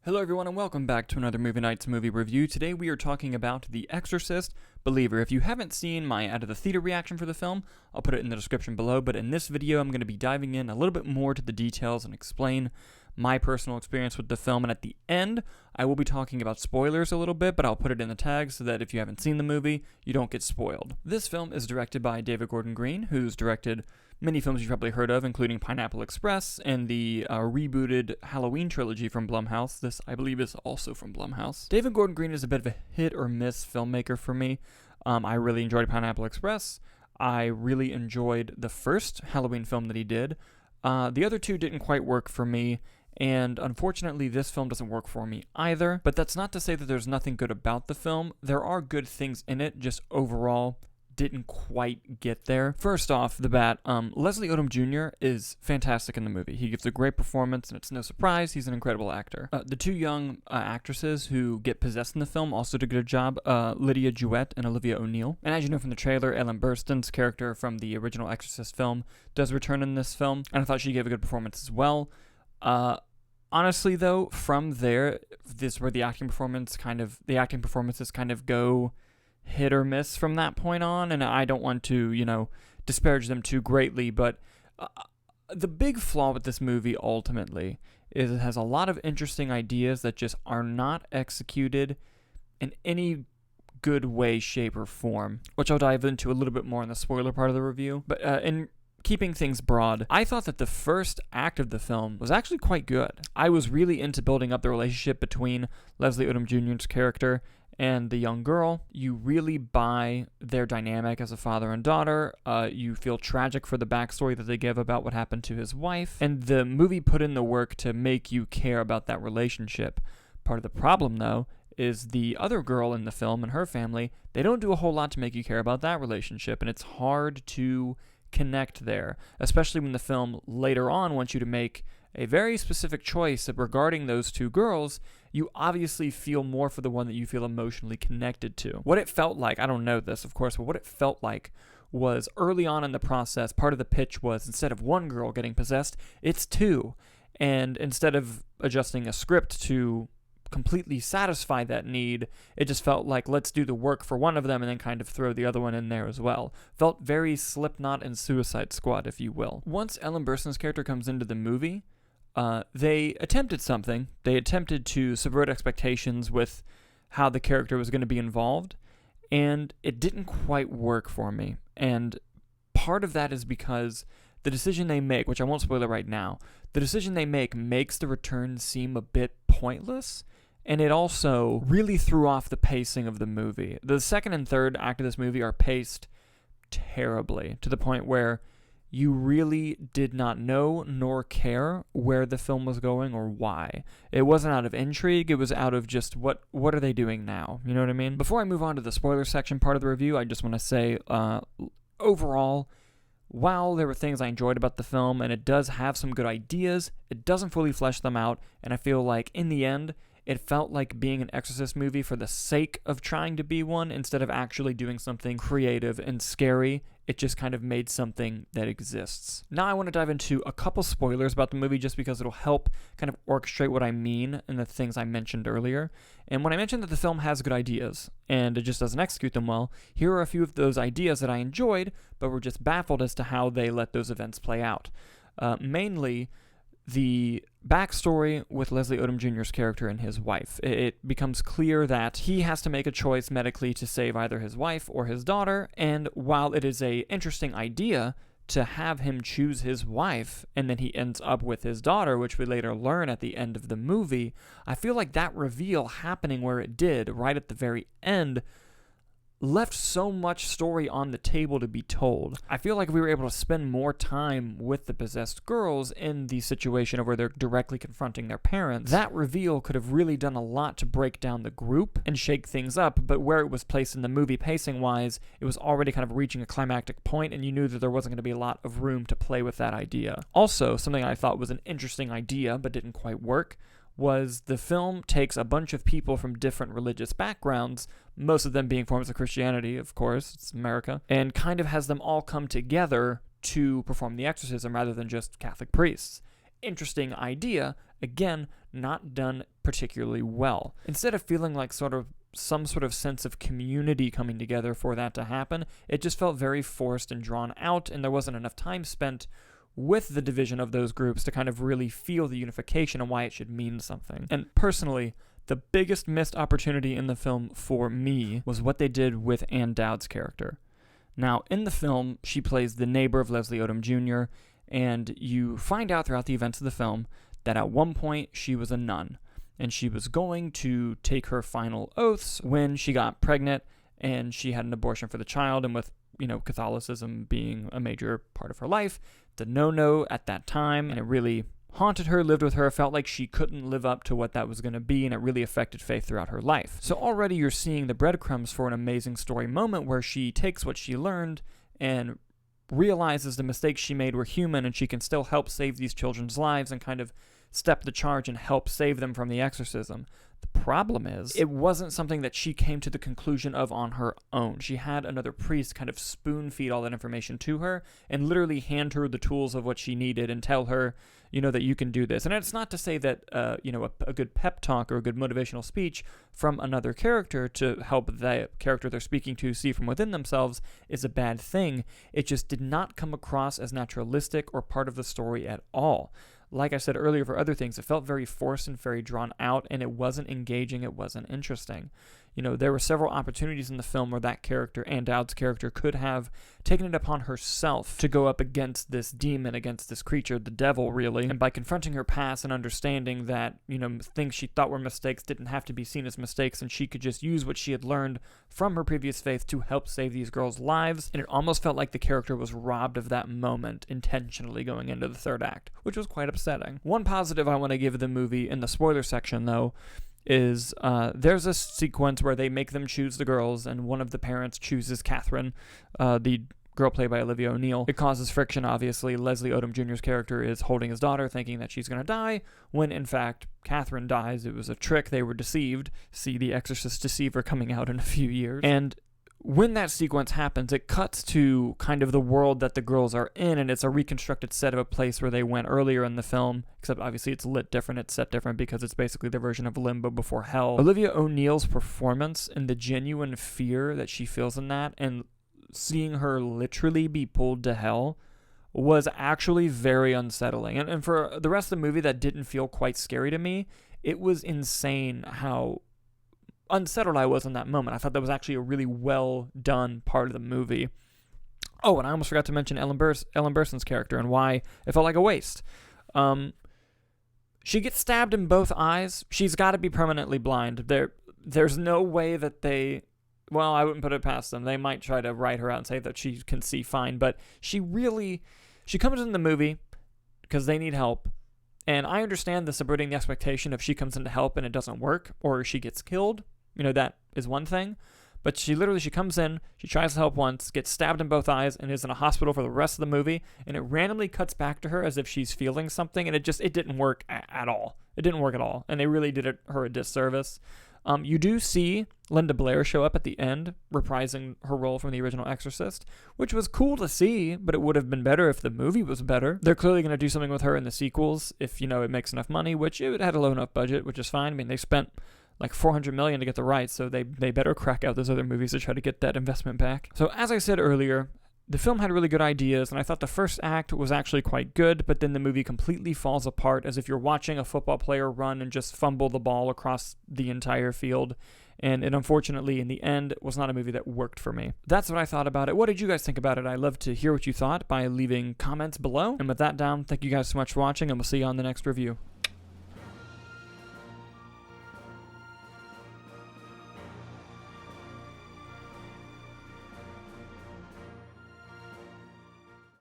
Hello everyone and welcome back to another Movie Nights movie review. Today we are talking about The Exorcist Believer. If you haven't seen my out of the theater reaction for the film, I'll put it in the description below, but in this video I'm going to be diving in a little bit more to the details and explain my personal experience with the film, and at the end I will be talking about spoilers a little bit, but I'll put it in the tag so that if you haven't seen the movie, you don't get spoiled. This film is directed by David Gordon Green, who's directed many films you've probably heard of, including Pineapple Express and the rebooted Halloween trilogy from Blumhouse. This, I believe, is also from Blumhouse. David Gordon Green is a bit of a hit or miss filmmaker for me. I really enjoyed Pineapple Express. I really enjoyed the first Halloween film that he did. The other two didn't quite work for me, and unfortunately this film doesn't work for me either. But that's not to say that there's nothing good about the film. There are good things in it, just overall didn't quite get there. First off the bat, Leslie Odom Jr. is fantastic in the movie. He gives a great performance, and it's no surprise he's an incredible actor. The two young actresses who get possessed in the film also did a good job, Lidya, Jewett, and Olivia O'Neill. And as you know from the trailer, Ellen Burstyn's character from the original Exorcist film does return in this film, and I thought she gave a good performance as well. Honestly though, from there, this is where the acting performances kind of go hit or miss from that point on, and I don't want to, disparage them too greatly, but the big flaw with this movie ultimately is it has a lot of interesting ideas that just are not executed in any good way, shape, or form, which I'll dive into a little bit more in the spoiler part of the review. But in keeping things broad, I thought that the first act of the film was actually quite good. I was really into building up the relationship between Leslie Odom Jr.'s character and the young girl. You really buy their dynamic as a father and daughter. You feel tragic for the backstory that they give about what happened to his wife, and the movie put in the work to make you care about that relationship. Part of the problem, though, is the other girl in the film and her family, they don't do a whole lot to make you care about that relationship, and it's hard to connect there, especially when the film later on wants you to make a very specific choice regarding those two girls. You obviously feel more for the one that you feel emotionally connected to. What it felt like, I don't know this, of course, but what it felt like was early on in the process, part of the pitch was instead of one girl getting possessed, it's two. And instead of adjusting a script to completely satisfy that need, it just felt like, let's do the work for one of them and then kind of throw the other one in there as well. Felt very Slipknot and Suicide Squad, if you will. Once Ellen Burstyn's character comes into the movie, they attempted something. They attempted to subvert expectations with how the character was going to be involved, and it didn't quite work for me. And part of that is because the decision they make, which I won't spoil it right now, the decision they make makes the return seem a bit pointless, and it also really threw off the pacing of the movie. The second and third act of this movie are paced terribly, to the point where you really did not know nor care where the film was going or why. It wasn't out of intrigue, it was out of just what are they doing now? You know what I mean? Before I move on to the spoiler section part of the review, I just want to say, overall, while there were things I enjoyed about the film, and it does have some good ideas, it doesn't fully flesh them out, and I feel like in the end, it felt like being an Exorcist movie for the sake of trying to be one instead of actually doing something creative and scary. It just kind of made something that exists. Now I want to dive into a couple spoilers about the movie just because it'll help kind of orchestrate what I mean and the things I mentioned earlier. And when I mentioned that the film has good ideas and it just doesn't execute them well, here are a few of those ideas that I enjoyed but were just baffled as to how they let those events play out. Mainly, the backstory with Leslie Odom Jr.'s character and his wife. It becomes clear that he has to make a choice medically to save either his wife or his daughter, and while it is an interesting idea to have him choose his wife and then he ends up with his daughter, which we later learn at the end of the movie, I feel like that reveal happening where it did, right at the very end, left so much story on the table to be told. I feel like we were able to spend more time with the possessed girls in the situation where they're directly confronting their parents. That reveal could have really done a lot to break down the group and shake things up, but where it was placed in the movie pacing-wise, it was already kind of reaching a climactic point, and you knew that there wasn't going to be a lot of room to play with that idea. Also, something I thought was an interesting idea but didn't quite work was the film takes a bunch of people from different religious backgrounds, most of them being forms of Christianity, of course, it's America, and kind of has them all come together to perform the exorcism rather than just Catholic priests. Interesting idea, Again, not done particularly well. Instead of feeling like some sort of sense of community coming together for that to happen, it just felt very forced and drawn out, and there wasn't enough time spent with the division of those groups to kind of really feel the unification and why it should mean something. And personally, the biggest missed opportunity in the film for me was what they did with Ann Dowd's character. Now, in the film, she plays the neighbor of Leslie Odom Jr., and you find out throughout the events of the film that at one point she was a nun, and she was going to take her final oaths when she got pregnant, and she had an abortion for the child, and with, Catholicism being a major part of her life, it's a no-no at that time, and it really haunted her, lived with her, felt like she couldn't live up to what that was going to be, and it really affected faith throughout her life. So already you're seeing the breadcrumbs for an amazing story moment where she takes what she learned and realizes the mistakes she made were human, and she can still help save these children's lives and kind of step the charge and help save them from the exorcism. The problem is, it wasn't something that she came to the conclusion of on her own. She had another priest kind of spoon-feed all that information to her and literally hand her the tools of what she needed and tell her, that you can do this. And it's not to say that, a good pep talk or a good motivational speech from another character to help the character they're speaking to see from within themselves is a bad thing. It just did not come across as naturalistic or part of the story at all. Like I said earlier for other things, it felt very forced and very drawn out, and it wasn't engaging, it wasn't interesting. There were several opportunities in the film where that character, Ann Dowd's character, could have taken it upon herself to go up against this demon, against this creature, the devil, really. And by confronting her past and understanding that, things she thought were mistakes didn't have to be seen as mistakes, and she could just use what she had learned from her previous faith to help save these girls' lives. And it almost felt like the character was robbed of that moment intentionally going into the third act, which was quite upsetting. One positive I want to give the movie in the spoiler section, though, is there's a sequence where they make them choose the girls, and one of the parents chooses Katherine, the girl played by Olivia O'Neill. It causes friction, obviously. Leslie Odom Jr.'s character is holding his daughter, thinking that she's going to die, when in fact Katherine dies. It was a trick. They were deceived. See The Exorcist Deceiver coming out in a few years. And when that sequence happens, it cuts to kind of the world that the girls are in, and it's a reconstructed set of a place where they went earlier in the film, except obviously it's lit different, it's set different because it's basically their version of Limbo before hell. Olivia O'Neill's performance and the genuine fear that she feels in that, and seeing her literally be pulled to hell, was actually very unsettling. And for the rest of the movie that didn't feel quite scary to me, it was insane how unsettled I was in that moment. I thought that was actually a really well done part of the movie. Oh, and I almost forgot to mention Ellen Burstyn's character and why it felt like a waste. She gets stabbed in both eyes. She's got to be permanently blind. There's no way that well, I wouldn't put it past them. They might try to write her out and say that she can see fine, but she comes in the movie because they need help. And I understand the subverting the expectation if she comes in to help and it doesn't work, or she gets killed. That is one thing. But she comes in, she tries to help once, gets stabbed in both eyes, and is in a hospital for the rest of the movie, and it randomly cuts back to her as if she's feeling something, and it didn't work at all. It didn't work at all, and they really did her a disservice. You do see Linda Blair show up at the end, reprising her role from the original Exorcist, which was cool to see, but it would have been better if the movie was better. They're clearly going to do something with her in the sequels if, it makes enough money, which it had a low enough budget, which is fine. I mean, they spent like $400 million to get the rights, so they better crack out those other movies to try to get that investment back. So as I said earlier, the film had really good ideas, and I thought the first act was actually quite good, but then the movie completely falls apart as if you're watching a football player run and just fumble the ball across the entire field. And it unfortunately, in the end, was not a movie that worked for me. That's what I thought about it. What did you guys think about it? I'd love to hear what you thought by leaving comments below. And with that down, thank you guys so much for watching, and we'll see you on the next review.